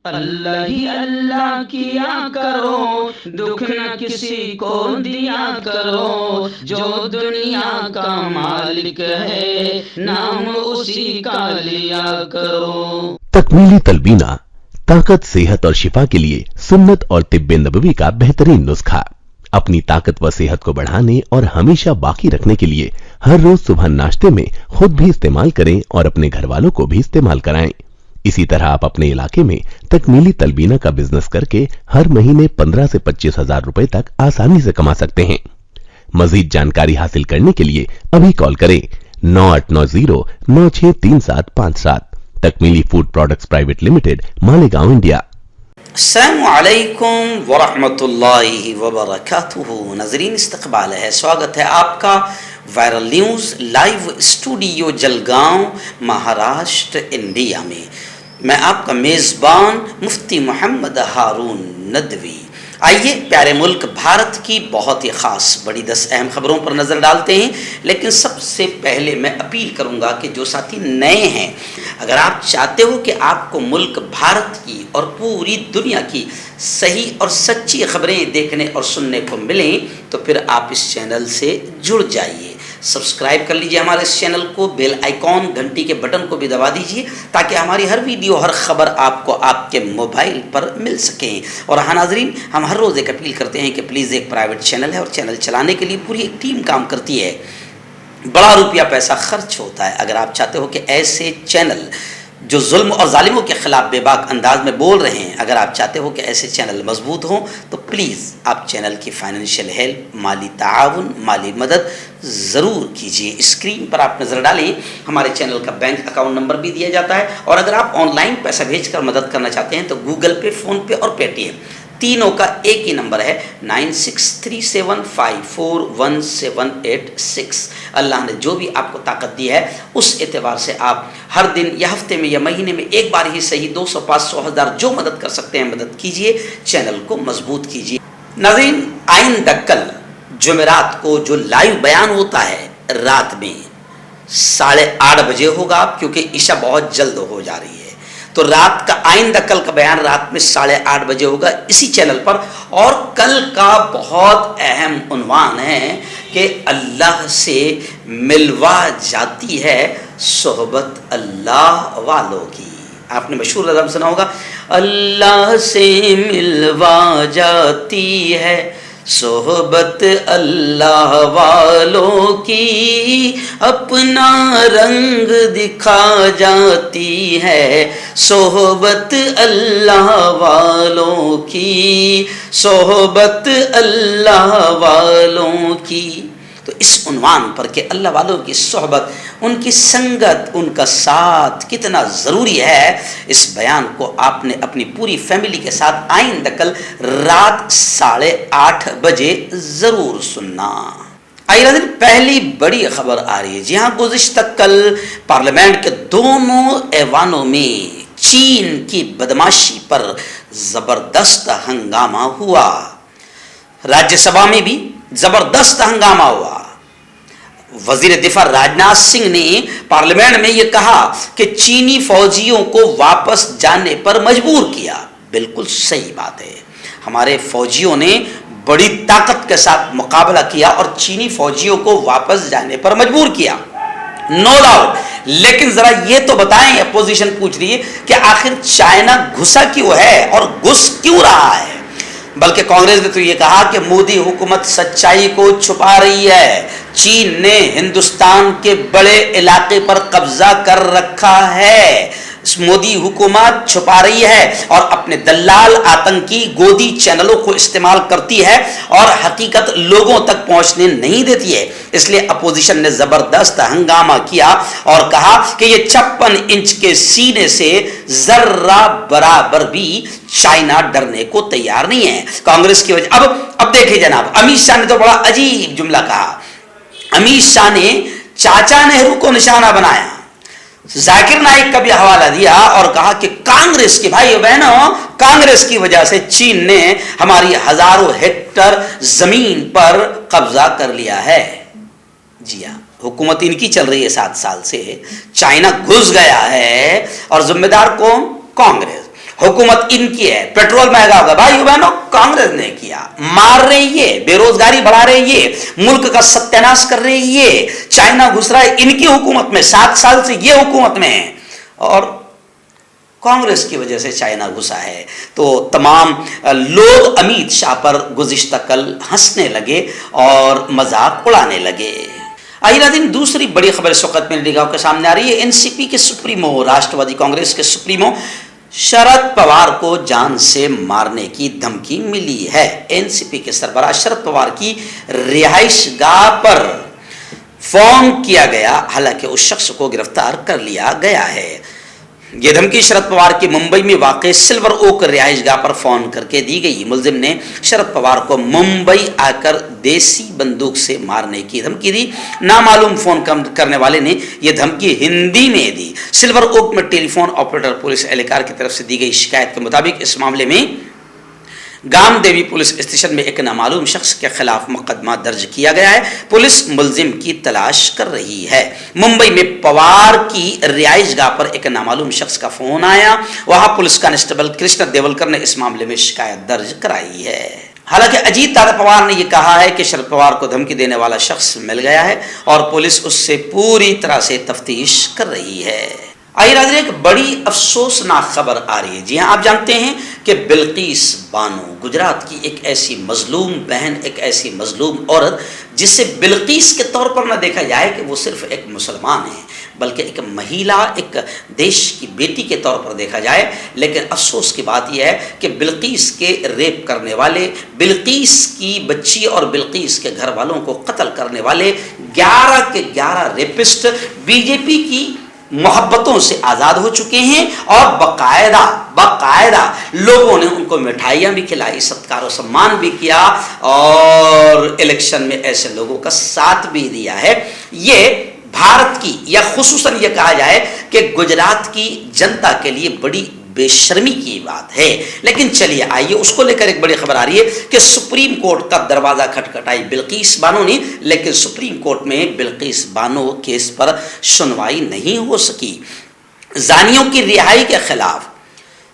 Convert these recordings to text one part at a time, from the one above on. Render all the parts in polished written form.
اللہ ہی اللہ کیا کرو، دکھ نہ کسی کو دیا کرو، جو دنیا کا مالک ہے نام اسی کا لیا کرو۔ تکمیلی تلبینہ طاقت، صحت اور شفا کے لیے سنت اور طب نبوی کا بہترین نسخہ۔ اپنی طاقت و صحت کو بڑھانے اور ہمیشہ باقی رکھنے کے لیے ہر روز صبح ناشتے میں خود بھی استعمال کریں اور اپنے گھر والوں کو بھی استعمال کرائیں۔ اسی طرح آپ اپنے علاقے میں تکمیلی تلبینہ کا بزنس کر کے ہر مہینے 15 سے 25 ہزار روپے تک آسانی سے کما سکتے ہیں۔ مزید جانکاری حاصل کرنے کے لیے ابھی کال کریں 9890963757۔ تکمیلی food products private limited, Malegaon, India. السلام علیکم ورحمۃ اللہ وبرکاتہ۔ ناظرین، استقبال ہے، سواگت ہے آپ کا viral news live studio Jalgaon, Maharashtra, India میں۔ میں آپ کا میزبان مفتی محمد ہارون ندوی۔ آئیے پیارے ملک بھارت کی بہت ہی خاص بڑی 10 اہم خبروں پر نظر ڈالتے ہیں، لیکن سب سے پہلے میں اپیل کروں گا کہ جو ساتھی نئے ہیں، اگر آپ چاہتے ہو کہ آپ کو ملک بھارت کی اور پوری دنیا کی صحیح اور سچی خبریں دیکھنے اور سننے کو ملیں تو پھر آپ اس چینل سے جڑ جائیے۔ سبسکرائب کر لیجئے ہمارے اس چینل کو، بیل آئیکن گھنٹی کے بٹن کو بھی دبا دیجئے تاکہ ہماری ہر ویڈیو، ہر خبر آپ کو آپ کے موبائل پر مل سکیں۔ اور ہاں ناظرین، ہم ہر روز ایک اپیل کرتے ہیں کہ پلیز، ایک پرائیویٹ چینل ہے اور چینل چلانے کے لیے پوری ایک ٹیم کام کرتی ہے، بڑا روپیہ پیسہ خرچ ہوتا ہے۔ اگر آپ چاہتے ہو کہ ایسے چینل جو ظلم اور ظالموں کے خلاف بے باک انداز میں بول رہے ہیں، اگر آپ چاہتے ہو کہ ایسے چینل مضبوط ہوں تو پلیز آپ چینل کی فائنینشیل ہیلپ، مالی تعاون، مالی مدد ضرور کیجیے۔ اسکرین پر آپ نظر ڈالیں، ہمارے چینل کا بینک اکاؤنٹ نمبر بھی دیا جاتا ہے، اور اگر آپ آن لائن پیسہ بھیج کر مدد کرنا چاہتے ہیں تو گوگل پے، فون پے اور پے ٹی ایم تینوں کا ایک ہی نمبر ہے 9637541786۔ اللہ نے جو بھی آپ کو طاقت دی ہے اس اعتبار سے آپ ہر دن یا ہفتے میں یا مہینے میں ایک بار ہی صحیح 200، 500، 1000 جو مدد کر سکتے ہیں مدد کیجئے، چینل کو مضبوط کیجئے۔ ناظرین، آئندہ کل جمعرات کو جو لائیو بیان ہوتا ہے رات میں 8:30 بجے ہوگا، کیونکہ عشاء بہت جلد ہو جا رہی ہے، تو رات کا آئندہ کل کا بیان رات میں 8:30 بجے ہوگا اسی چینل پر۔ اور کل کا بہت اہم عنوان ہے کہ اللہ سے ملوا جاتی ہے صحبت اللہ والوں کی۔ آپ نے مشہور رضم سنا ہوگا، اللہ سے ملوا جاتی ہے صحبت اللہ والوں کی، اپنا رنگ دکھا جاتی ہے صحبت اللہ والوں کی، صحبت اللہ والوں کی۔ تو اس عنوان پر کہ اللہ والوں کی صحبت، ان کی سنگت، ان کا ساتھ کتنا ضروری ہے، اس بیان کو آپ نے اپنی پوری فیملی کے ساتھ آئندہ کل رات 8:30 بجے ضرور سننا۔ آئیے پہلی بڑی خبر آ رہی ہے۔ جی ہاں، گزشتہ کل پارلیمنٹ کے دونوں ایوانوں میں چین کی بدماشی پر زبردست ہنگامہ ہوا، راجیہ سبھا میں بھی زبردست ہنگامہ ہوا۔ وزیر دفاع راجناتھ سنگھ نے پارلیمنٹ میں یہ کہا کہ چینی فوجیوں کو واپس جانے پر مجبور کیا۔ بالکل صحیح بات ہے، ہمارے فوجیوں نے بڑی طاقت کے ساتھ مقابلہ کیا اور چینی فوجیوں کو واپس جانے پر مجبور کیا، نو ڈاؤٹ۔ لیکن ذرا یہ تو بتائیں، اپوزیشن پوچھ رہی ہے کہ آخر چائنا گھسا کیوں ہے اور گھس کیوں رہا ہے؟ بلکہ کانگریس نے تو یہ کہا کہ مودی حکومت سچائی کو چھپا رہی ہے، چین نے ہندوستان کے بڑے علاقے پر قبضہ کر رکھا ہے، مودی حکومت چھپا رہی ہے اور اپنے دلال آتنکی گودی چینلوں کو استعمال کرتی ہے اور حقیقت لوگوں تک پہنچنے نہیں دیتی ہے۔ اس لیے اپوزیشن نے زبردست ہنگامہ کیا اور کہا کہ یہ 56 انچ کے سینے سے ذرہ برابر بھی چائنا ڈرنے کو تیار نہیں ہے۔ کانگریس کی وجہ اب دیکھیں جناب، امیت شاہ نے تو بڑا عجیب جملہ کہا۔ امیت شاہ نے چاچا نہرو کو نشانہ بنایا، ذاکر نائک کا بھی حوالہ دیا اور کہا کہ کانگریس کے بھائی بہنوں، کانگریس کی وجہ سے چین نے ہماری ہزاروں ہیکٹر زمین پر قبضہ کر لیا ہے۔ جی ہاں، حکومت ان کی چل رہی ہے 7 سال سے، چائنا گھس گیا ہے اور ذمہ دار کون؟ کانگریس۔ हुकूमत इनकी है, पेट्रोल महंगा होगा, भाई बहनों कांग्रेस ने किया, मार रहे ये, बेरोजगारी बढ़ा रहे ये, मुल्क का सत्यानाश कर रहे ये, चाइना घुस रहा है इनकी हुकूमत में, 7 साल से ये हुकूमत में है और कांग्रेस की वजह से चाइना घुसा है। तो तमाम लोग अमित शाह पर गुज़िश्ता कल हंसने लगे और मजाक उड़ाने लगे। आइए नाज़रीन, दूसरी बड़ी खबर इस वक्त मेरी निगाहों के सामने आ रही है। एनसीपी के सुप्रीमो, राष्ट्रवादी कांग्रेस के सुप्रीमो शरद पवार को जान से मारने की धमकी मिली है। एनसीपी के सरबराह शरद पवार की रिहाइशगाह पर फोन किया गया, हालांकि उस शख्स को गिरफ्तार कर लिया गया है। यह धमकी शरद पवार की मुंबई में वाक़ सिल्वर ओक रिहाइशगाह पर फोन करके दी गई। मुलजिम ने शरद पवार को मुंबई आकर देसी बंदूक से मारने की धमकी दी। नामालूम फोन करने वाले ने यह धमकी हिंदी में दी। सिल्वर ओक में टेलीफोन ऑपरेटर पुलिस एहलकार की तरफ से दी गई शिकायत के मुताबिक इस मामले में गामदेवी पुलिस स्टेशन में एक नामालूम शख्स के खिलाफ मुकदमा दर्ज किया गया है। पुलिस मुलजिम की तलाश कर रही है। मुंबई में पवार की रिहाइशगाह पर एक नामालूम शख्स का फोन आया। वहां पुलिस कांस्टेबल कृष्ण देवलकर ने इस मामले में शिकायत दर्ज कराई है। हालांकि अजीत दादा पवार ने यह कहा है कि शरद पवार को धमकी देने वाला शख्स मिल गया है और पुलिस उससे पूरी तरह से तफ्तीश कर रही है। आइए नाज़रीन, एक बड़ी अफसोसनाक खबर आ रही है। जी हाँ, आप जानते हैं कि बिल्किस बानो गुजरात की एक ऐसी मजलूम बहन, एक ऐसी मजलूम औरत जिसे बिल्किस के तौर पर न देखा जाए कि वो सिर्फ एक मुसलमान है, बल्कि एक महिला, एक देश की बेटी के तौर पर देखा जाए। लेकिन अफसोस की बात यह है कि बिल्किस के रेप करने वाले, बिल्किस की बच्ची और बिल्किस के घर वालों को कत्ल करने वाले 11 के 11 रेपिस्ट बीजेपी की मोहब्बतों से आज़ाद हो चुके हैं और बाकायदा लोगों ने उनको मिठाइयाँ भी खिलाई, सत्कार और सम्मान भी किया और इलेक्शन में ऐसे लोगों का साथ भी दिया है। ये भारत की, या खुसूसन ये कहा जाए कि गुजरात की जनता के लिए बड़ी बेशर्मी की बात है। लेकिन चलिए आइए, उसको लेकर एक बड़ी खबर आ रही है कि सुप्रीम कोर्ट का दरवाजा खटखटाई बिल्किस बानो ने, लेकिन सुप्रीम कोर्ट में बिल्किस बानो केस पर सुनवाई नहीं हो सकी। जानियों की रिहाई के खिलाफ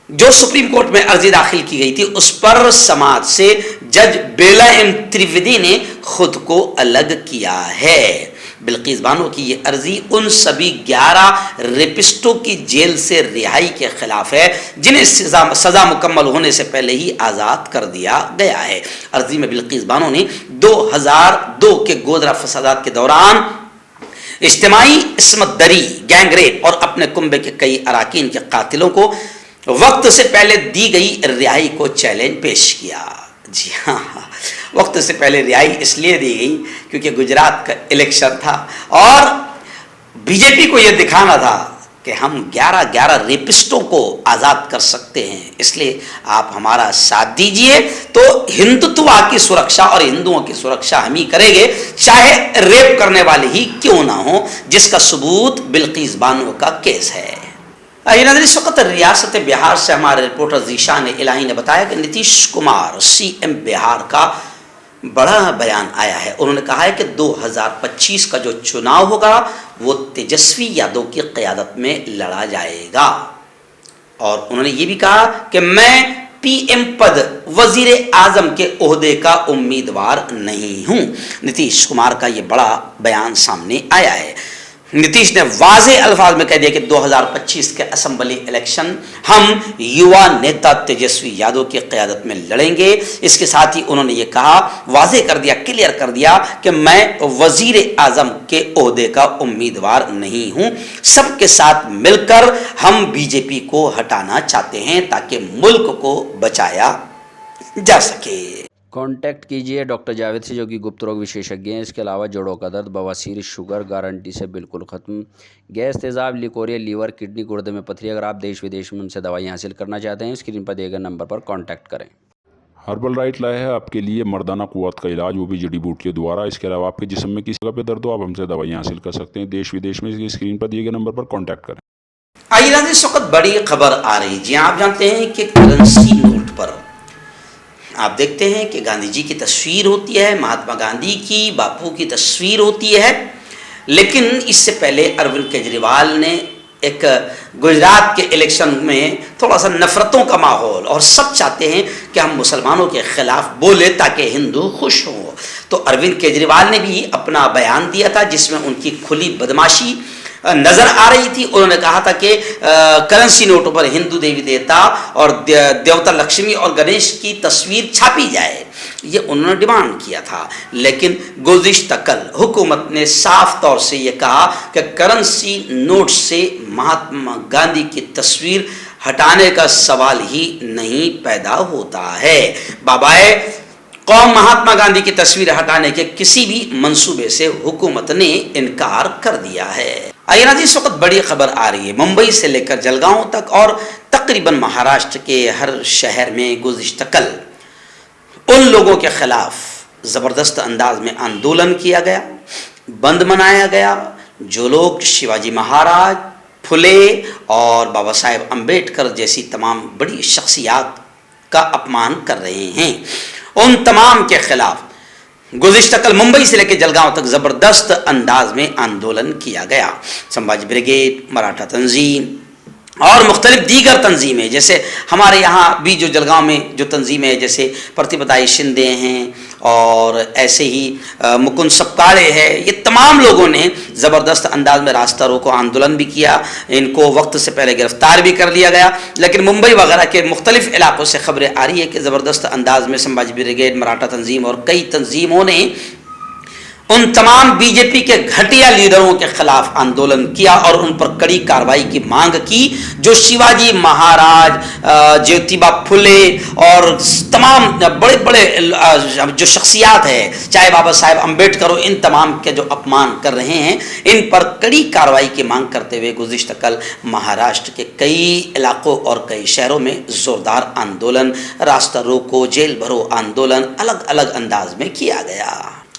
जो सुप्रीम कोर्ट में अर्जी दाखिल की गई थी, उस पर समाज से जज बेला एम त्रिवेदी ने खुद को अलग किया है। बिल्किस बानो की ये अर्जी उन सभी 11 रेपिस्टों की जेल से रिहाई के खिलाफ है जिन्हें सजा मुकम्मल होने से पहले ही आज़ाद कर दिया गया है। अर्जी में बिल्किस बानो ने 2002 के गोधरा फसादात के दौरान इज्तिमाई इस्मत दरी, गैंग रेप और अपने कुंबे के कई अराकीन के कातिलों को वक्त से पहले दी गई रिहाई को चैलेंज पेश किया। जी हाँ, वक्त से पहले रिहाई इसलिए दी गई क्योंकि गुजरात का इलेक्शन था और बीजेपी को यह दिखाना था कि हम 11 रेपिस्टों को आज़ाद कर सकते हैं, इसलिए आप हमारा साथ दीजिए तो हिंदुत्व की सुरक्षा और हिंदुओं की सुरक्षा हम ही करेंगे, चाहे रेप करने वाले ही क्यों ना हो, जिसका सबूत बिल्किस बानो का केस है। इस वक्त रियासत बिहार से हमारे रिपोर्टर जीशान इलाही ने बताया कि नीतीश कुमार सीएम बिहार का बड़ा बयान आया है। उन्होंने कहा है कि 2025 का जो चुनाव होगा वो तेजस्वी यादव की क़यादत में लड़ा जाएगा और उन्होंने ये भी कहा कि मैं पीएम पद वजीर आजम के ओहदे का उम्मीदवार नहीं हूं। नीतीश कुमार का ये बड़ा बयान सामने आया है। नीतीश ने वाज़ेह अल्फाज में कह दिया कि 2025 के असेंबली इलेक्शन हम युवा नेता तेजस्वी यादव की क़यादत में लड़ेंगे। इसके साथ ही उन्होंने ये कहा, वाज़ेह कर दिया, क्लियर कर दिया कि मैं वज़ीर आज़म के ओहदे का उम्मीदवार नहीं हूं। सबके साथ मिलकर हम बीजेपी को हटाना चाहते हैं ताकि मुल्क को बचाया जा सके। कांटेक्ट कीजिए डॉक्टर जावेद से, जो कि गुप्त रोग विशेषज्ञ हैं। इसके अलावा जोड़ों का दर्द, बवासीर, शुगर गारंटी से बिल्कुल ख़त्म, गैस, तेज़ाब, लिकोरिया, लीवर, किडनी, गुर्दे में पथरी। अगर आप देश विदेश में उनसे दवाई हासिल करना चाहते हैं, स्क्रीन पर दिए गए नंबर पर कांटेक्ट करें। हर्बल राइट लाया है आपके लिए मर्दाना कुव्वत का इलाज, वो भी जड़ी बूटियों द्वारा। इसके अलावा आपके जिस्म में किसी जगह पे दर्द हो, आप हमसे दवाइयाँ हासिल कर सकते हैं देश विदेश में। स्क्रीन पर दिए गए नंबर पर कॉन्टैक्ट करें। आइए इस वक्त बड़ी खबर आ रही है। जी आप जानते हैं कि करेंसी नोट पर आप देखते हैं कि गांधी जी की तस्वीर होती है, महात्मा गांधी की, बापू की तस्वीर होती है, लेकिन इससे पहले अरविंद केजरीवाल ने ایک گجرات کے الیکشن میں تھوڑا سا نفرتوں کا ماحول، اور سب چاہتے ہیں کہ ہم مسلمانوں کے خلاف بولے تاکہ ہندو خوش ہوں. تو اروند کیجریوال نے بھی اپنا بیان دیا تھا جس میں ان کی کھلی بدماشی نظر آ رہی تھی. انہوں نے کہا تھا کہ کرنسی نوٹوں پر ہندو دیوی دیوتا اور دیوتا لکشمی اور گنیش کی تصویر چھاپی جائے، یہ انہوں نے ڈیمانڈ کیا تھا. لیکن گزشتہ کل حکومت نے صاف طور سے یہ کہا کہ کرنسی نوٹ سے مہاتما گاندھی کی تصویر ہٹانے کا سوال ہی نہیں پیدا ہوتا ہے. بابائے قوم مہاتما گاندھی کی تصویر ہٹانے کے کسی بھی منصوبے سے حکومت نے انکار کر دیا ہے. آئیے نا جی، اس وقت بڑی خبر آ رہی ہے ممبئی سے لے کر جلگاؤں تک اور تقریباً مہاراشٹر کے ہر شہر میں گزشتہ کل ان لوگوں کے خلاف زبردست انداز میں آندولن کیا گیا، بند منایا گیا جو لوگ شیواجی مہاراج، پھلے اور بابا صاحب امبیڈکر جیسی تمام بڑی شخصیات کا اپمان کر رہے ہیں. ان تمام کے خلاف گزشتہ کل ممبئی سے لے کے جلگاؤں تک زبردست انداز میں آندولن کیا گیا. سمبھاجی بریگیڈ، مراٹھا تنظیم اور مختلف دیگر تنظیمیں، جیسے ہمارے یہاں بھی جو جلگاؤں میں جو تنظیمیں جیسے پرتیپدائی شندے ہیں اور ایسے ہی مکند سپکاڑے ہے، یہ تمام لوگوں نے زبردست انداز میں راستہ روکو آندولن بھی کیا. ان کو وقت سے پہلے گرفتار بھی کر لیا گیا. لیکن ممبئی وغیرہ کے مختلف علاقوں سے خبریں آ رہی ہے کہ زبردست انداز میں سمبھاجی بریگیڈ، مراٹھا تنظیم اور کئی تنظیموں نے ان تمام بی جے پی کے گھٹیا لیڈروں کے خلاف آندولن کیا اور ان پر کڑی کارروائی کی مانگ کی جو شیواجی مہاراج، جیوتیبا پھلے اور تمام بڑے بڑے جو شخصیات ہیں، چاہے بابا صاحب امبیڈکر ہو، ان تمام کے جو اپمان کر رہے ہیں، ان پر کڑی کارروائی کی مانگ کرتے ہوئے گزشتہ کل مہاراشٹر کے کئی علاقوں اور کئی شہروں میں زوردار آندولن، راستہ روکو، جیل بھرو آندولن الگ الگ انداز میں کیا گیا.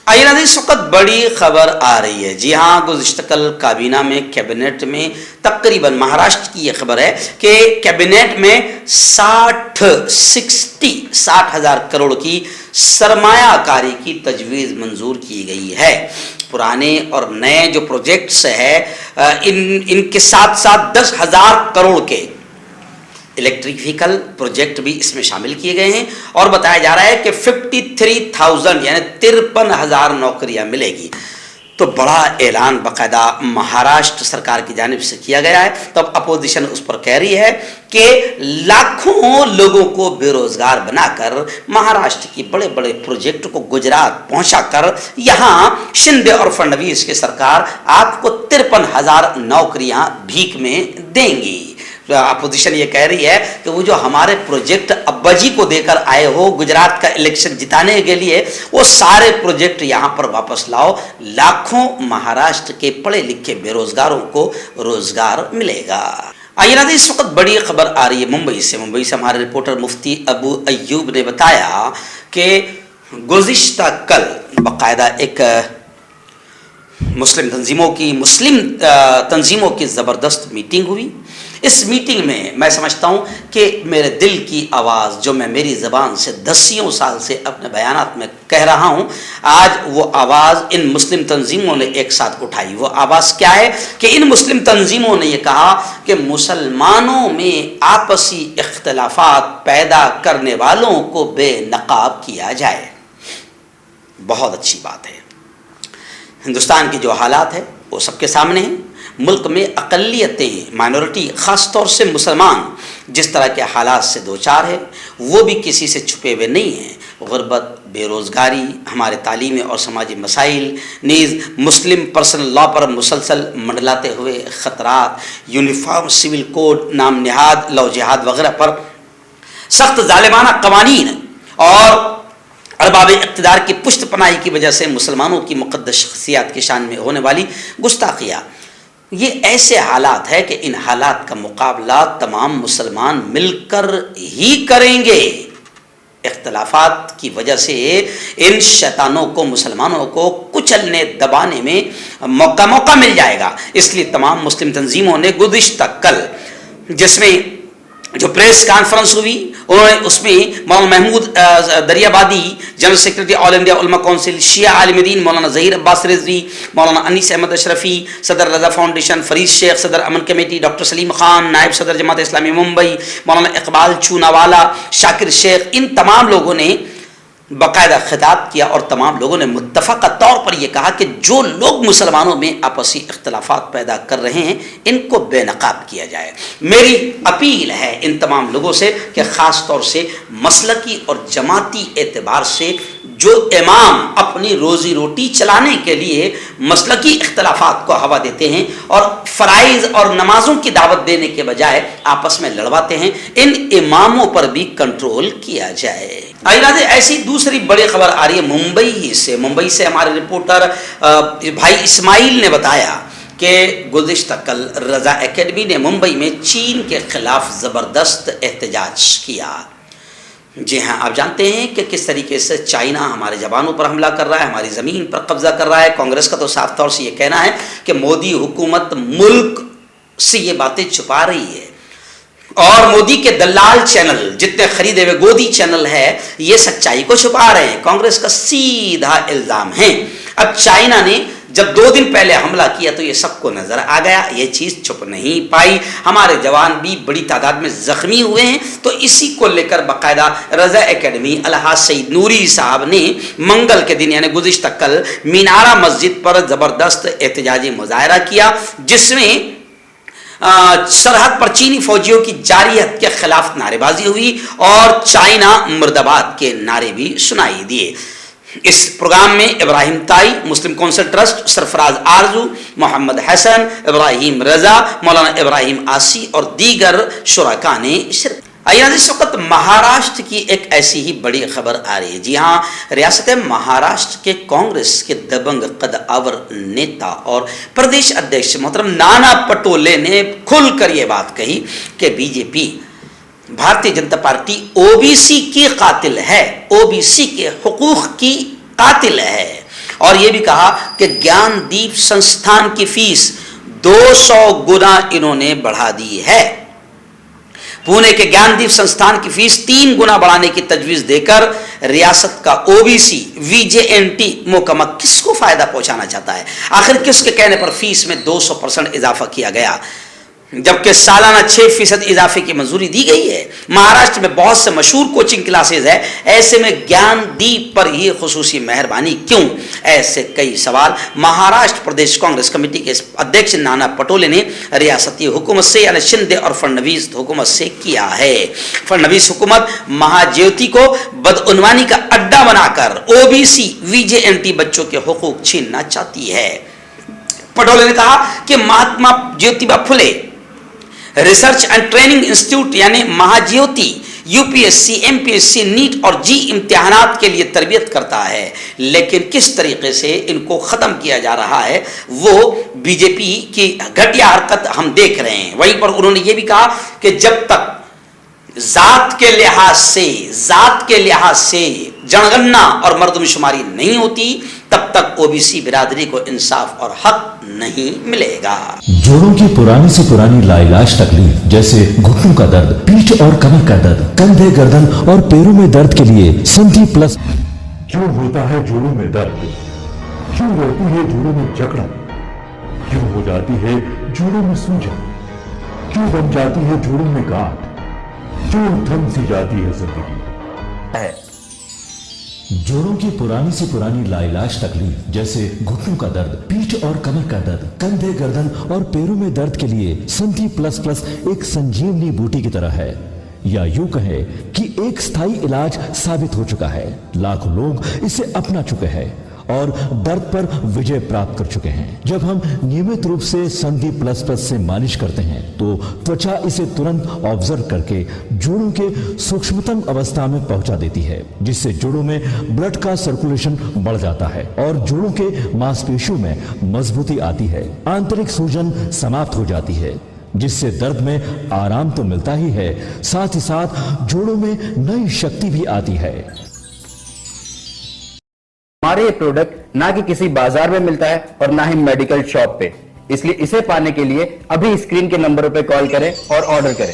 آئیے نا، اس وقت بڑی خبر آ رہی ہے. جی ہاں، گزشتہ کل کابینہ میں کیبنٹ میں تقریباً مہاراشٹر کی یہ خبر ہے کہ کیبنٹ میں 60,000 کروڑ کی سرمایہ کاری کی تجویز منظور کی گئی ہے. پرانے اور نئے جو پروجیکٹس ہیں ان کے ساتھ ساتھ 10,000 کروڑ کے الیکٹرک وہیکل پروجیکٹ بھی اس میں شامل کیے گئے ہیں اور بتایا جا رہا ہے کہ 53,000 یعنی 53,000 نوکریاں ملے گی. تو بڑا اعلان باقاعدہ مہاراشٹر سرکار کی جانب سے کیا گیا ہے. تب اپوزیشن اس پر کہہ رہی ہے کہ لاکھوں لوگوں کو بے روزگار بنا کر مہاراشٹر کی بڑے بڑے پروجیکٹ کو گجرات پہنچا کر یہاں شندے اور فڈنویس کی سرکار آپ کو 53,000 نوکریاں بھیک میں دیں گی. اپوزیشن یہ کہہ رہی ہے کہ وہ جو ہمارے پروجیکٹ ابا جی کو دے کر آئے ہو گجرات کا الیکشن جتانے کے لیے، وہ سارے پروجیکٹ یہاں پر واپس لاؤ. لاکھوں مہاراشٹر کے پڑھے لکھے بے روزگاروں کو روزگار ملے گا. آئیے نا، اس وقت بڑی خبر آ رہی ہے ممبئی سے ہمارے رپورٹر مفتی ابو ایوب نے بتایا کہ گزشتہ کل باقاعدہ ایک مسلم تنظیموں کی زبردست میٹنگ ہوئی. اس میٹنگ میں میں سمجھتا ہوں کہ میرے دل کی آواز جو میں میری زبان سے دسیوں سال سے اپنے بیانات میں کہہ رہا ہوں، آج وہ آواز ان مسلم تنظیموں نے ایک ساتھ اٹھائی. وہ آواز کیا ہے کہ ان مسلم تنظیموں نے یہ کہا کہ مسلمانوں میں آپسی اختلافات پیدا کرنے والوں کو بے نقاب کیا جائے. بہت اچھی بات ہے. ہندوستان کی جو حالات ہے وہ سب کے سامنے ہیں. ملک میں اقلیتیں، مائنورٹی، خاص طور سے مسلمان جس طرح کے حالات سے دوچار ہے وہ بھی کسی سے چھپے ہوئے نہیں ہیں. غربت، بے روزگاری، ہمارے تعلیمی اور سماجی مسائل، نیز مسلم پرسنل لا پر مسلسل منڈلاتے ہوئے خطرات، یونیفارم سول کوڈ، نام نہاد لو جہاد وغیرہ پر سخت ظالمانہ قوانین اور ارباب اقتدار کی پشت پناہی کی وجہ سے مسلمانوں کی مقدس شخصیات کی شان میں ہونے والی گستاخیاں، یہ ایسے حالات ہے کہ ان حالات کا مقابلہ تمام مسلمان مل کر ہی کریں گے. اختلافات کی وجہ سے ان شیطانوں کو، مسلمانوں کو کچلنے دبانے میں موقع مل جائے گا. اس لیے تمام مسلم تنظیموں نے گزشتہ کل جس میں جو پریس کانفرنس ہوئی उन्होंने उसमें मौलाना Mahmood Daryabadi, general secretary all India Ulema council, शिया आलिम दीन मौलाना ज़हीर अब्बास रिजवी, मौलाना अनीस अहमद अशरफी, सदर रजा फाउंडेशन, फरीद शेख सदर अमन कमेटी, डॉक्टर सलीम खान नायब सदर जमात इस्लामी मुंबई, मौलाना इकबाल चूनावाला, शाकिर शेख, इन तमाम लोगों ने बाकायदा खिताब किया और तमाम लोगों ने मुत्तफ़क़ा तौर पर यह कहा कि जो लोग मुसलमानों में आपसी इख्तलाफात पैदा कर रहे हैं इनको बेनकाब किया जाए। मेरी अपील है इन तमाम लोगों से कि ख़ास तौर से मसलकी और जमाती एतबार से जो इमाम अपनी रोज़ी रोटी चलाने के लिए मसलकी इख्तलाफात को हवा देते हैं और फ़राइज़ और नमाजों की दावत देने के बजाय आपस में लड़वाते हैं, इन इमामों पर भी कंट्रोल किया जाए। आइए ऐसी दूसरी बड़ी खबर आ रही है मुंबई से हमारे रिपोर्टर भाई इस्माइल ने बताया कि गुज़िश्ता कल रज़ा एकेडमी ने मुंबई में चीन के खिलाफ ज़बरदस्त एहतजाज किया। जी हाँ, आप जानते हैं कि किस तरीके से चाइना हमारे जवानों पर हमला कर रहा है, हमारी ज़मीन पर कब्जा कर रहा है। कांग्रेस का तो साफ तौर से ये कहना है कि मोदी हुकूमत मुल्क से ये बातें छुपा रही है और मोदी के दलाल चैनल जितने खरीदे हुए गोदी चैनल है ये सच्चाई को छुपा रहे हैं। कांग्रेस का सीधा इल्ज़ाम है। अब चाइना ने जब 2 दिन पहले हमला किया तो ये सबको नजर आ गया, ये चीज़ छुप नहीं पाई। हमारे जवान भी बड़ी तादाद में जख्मी हुए हैं। तो इसी को लेकर बाकायदा रज़ा एकेडमी अलहाज सईद नूरी साहब ने मंगल के दिन यानी गुज़िश्ता कल मीनारा मस्जिद पर ज़बरदस्त एहतजाजी मुजाहरा किया, जिसमें सरहद पर चीनी फौजियों की जारी हद के खिलाफ नारेबाजी हुई और चाइना मुर्दाबाद के नारे भी सुनाई दिए। इस प्रोग्राम में इब्राहिम ताई, मुस्लिम कौंसिल ट्रस्ट, सरफराज आरजू, मोहम्मद हसन, इब्राहिम रजा, मौलाना इब्राहिम आसी और दीगर शुरका ने शिरकत। आइए इस वक्त महाराष्ट्र की एक ऐसी ही बड़ी खबर आ रही है। जी हाँ, रियासत महाराष्ट्र के कांग्रेस के दबंग कदआवर नेता और प्रदेश अध्यक्ष मोहतरम नाना पटोले ने खुलकर ये बात कही कि BJP Bharatiya Janata party OBC की कातिल है, ओबीसी के हुकूक की कातिल है। और ये भी कहा कि ज्ञानदीप संस्थान की फीस 200 गुना इन्होंने बढ़ा दी है। पुणे के ज्ञानदीप संस्थान की फीस 3 गुना बढ़ाने की तजवीज देकर रियासत का ओबीसी वीजेएनटी महकमा किसको फायदा पहुंचाना चाहता है? आखिर किसके कहने पर फीस में 200% इजाफा किया गया, जबकि सालाना 6% इजाफे की मंजूरी दी गई है। महाराष्ट्र में बहुत से मशहूर कोचिंग क्लासेज है, ऐसे में ज्ञानदीप पर ही खुसूसी मेहरबानी क्यों? ऐसे कई सवाल महाराष्ट्र प्रदेश कांग्रेस कमेटी के अध्यक्ष नाना पटोले ने रियासती हुकूमत से यानी शिंदे और फडणवीस हुकूमत से किया है। फडणवीस हुकूमत महाज्योति को बदउनवानी का अड्डा बनाकर ओबीसी वीजेएनटी बच्चों के हुकूक छीनना चाहती है। पटोले ने कहा कि Mahatma Jyotiba Phule research and training institute यानी महाज्योति यूपीएससी, एमपीएससी, नीट और जी इम्तिहानात के लिए तरबियत करता है, लेकिन किस तरीके से इनको ख़त्म किया जा रहा है वो बीजेपी की घटिया हरकत हम देख रहे हैं। वहीं पर उन्होंने ये भी कहा कि जब तक जात के लिहाज से जनगणना और मर्दमशुमारी नहीं होती तब तक ओबीसी बिरादरी को इंसाफ और हक नहीं मिलेगा। जोड़ों की पुरानी से पुरानी लाइलाज तकलीफ जैसे घुटनों का दर्द, पीठ और कमर का दर्द, कंधे, गर्दन और पैरों में दर्द के लिए संधि प्लस। क्यों होता है जोड़ों में दर्द? क्यों रहती है जोड़ों में जकड़न? क्यों हो जाती है जोड़ों में सूजन? क्यों बन जाती है जोड़ों में गांठ? क्यों थम सी जाती है जिंदगी? जोड़ों की पुरानी से पुरानी लाइलाज तकलीफ जैसे घुटनों का दर्द, पीठ और कमर का दर्द, कंधे, गर्दन और पैरों में दर्द के लिए संधि प्लस प्लस एक संजीवनी बूटी की तरह है, या यूं कहे कि एक स्थायी इलाज साबित हो चुका है। लाखों लोग इसे अपना चुके हैं और दर्द पर विजय प्राप्त कर चुके हैं। जब हम नियमित रूप से संधि प्लस प्लस से मालिश करते हैं तो त्वचा इसे तुरंत ऑब्जर्व करके जोड़ों के सूक्ष्मतम अवस्था में पहुंचा देती है, जिससे जोड़ों में ब्लड का सर्कुलेशन बढ़ जाता है और जोड़ों के मांसपेशियों में मजबूती आती है। आंतरिक सूजन समाप्त हो जाती है, जिससे दर्द में आराम तो मिलता ही है, साथ ही साथ जोड़ों में नई शक्ति भी आती है। हमारे ये प्रोडक्ट ना कि किसी बाजार में मिलता है और ना ही मेडिकल शॉप पे, इसलिए इसे पाने के लिए अभी स्क्रीन के नंबरों पे कॉल करें और ऑर्डर करें।